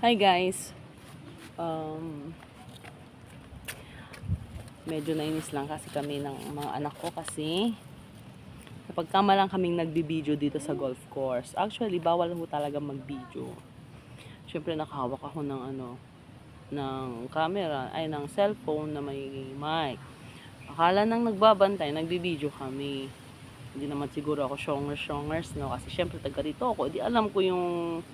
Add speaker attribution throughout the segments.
Speaker 1: Hi guys. Um, Medyo nainis lang kasi kami ng mga anak ko kasi napagkamalang kaming nagbibideo dito sa golf course. Actually, bawal ho talaga magbideo. Syempre nakahawak ako ng ng camera, ay ng cellphone na may mic. Akala nang nagbabantay, nagbibideo kami. Hindi naman siguro ako shongers, no? Kasi syempre taga rito ako, di alam ko yung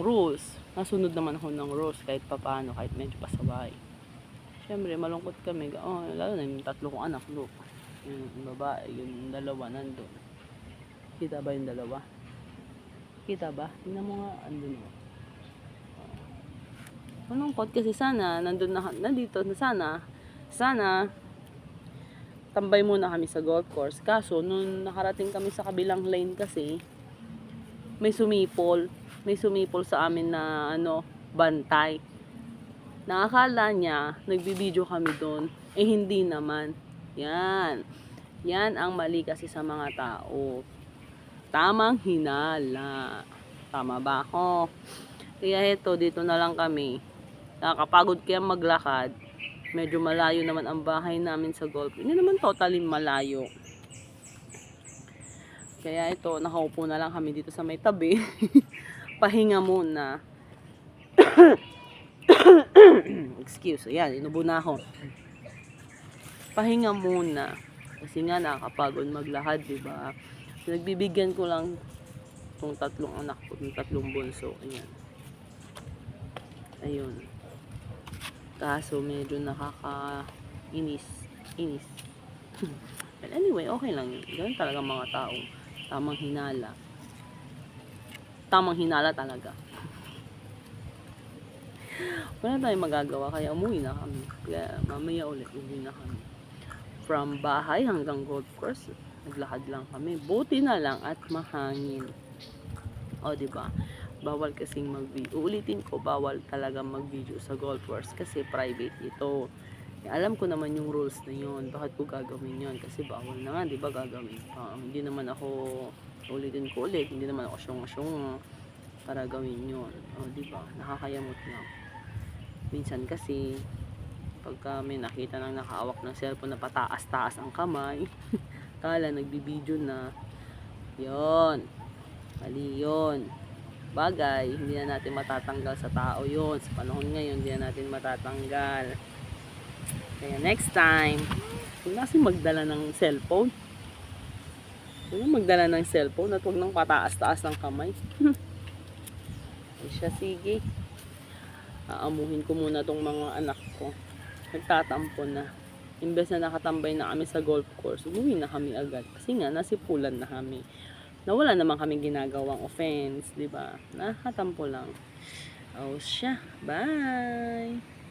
Speaker 1: rules. Nasunod naman ako ng rules kahit papaano, kahit medyo pasaway. Siyempre, malungkot kami. Oh, lalo na yung tatlo kong anak, look. Yung babae, yung dalawa nandun. Kita ba yung dalawa? Kita ba? Tingnan mo nga, andun mo. Malungkot kasi sana, nandito na sana, tambay muna kami sa golf course. Kaso, nung nakarating kami sa kabilang lane kasi, may sumipol sa amin na bantay. Nakakala niya nagbibideo kami doon, hindi naman. Yan ang mali kasi sa mga tao. Tamang hinala. Tama ba ako? Kaya dito na lang kami. Nakakapagod kaya maglakad. Medyo malayo naman ang bahay namin sa golf. Hindi naman totally malayo. Kaya nakaupo na lang kami dito sa may tabi. Pahinga muna. Excuse, ayan, inubo na ako. Pahinga muna. Kasi nga nakakapagod maglakad, diba? So, nagbibigyan ko lang itong tatlong anak ko, itong tatlong bunso. Ayan. Ayun. Kaso medyo nakakainis. But anyway, okay lang yun. Ganun talaga mga tao. Tamang hinala talaga. Wala tayong magagawa, kaya umuwi na kami. Kaya mamaya ulit umuwi na kami. From bahay hanggang golf course, naglakad lang kami. Buti na lang at mahangin. O, diba? Bawal kasing mag-video. Uulitin ko, bawal talaga mag-video sa golf course kasi private ito. Alam ko naman yung rules na yun. Bakit ko gagawin yun? Kasi bawal na nga, diba gagawin? Hindi naman ako, ulitin ko ulit, hindi naman ako syong para gawin yun. O, diba? Nakakayamot lang. Minsan kasi pagka may nakita nang nakahawak ng cellphone na pataas-taas ang kamay, kala nagbibideo na. Yon, mali yun. Bagay, hindi na natin matatanggal sa tao yon. Sa panahon ngayon, hindi na natin matatanggal. Kaya next time, huwag na kasi magdala ng cellphone. Huwag na magdala ng cellphone at huwag nang pataas-taas ng kamay. Ay siya, sige. Aamuhin ko muna tong mga anak ko. Nagtatampo na. Imbes na nakatambay na kami sa golf course, umuwi na kami agad. Kasi nga, nasipulan na kami. Nawala naman kami ginagawang offense, di ba? Nakatampo lang. Oh, siya. Bye!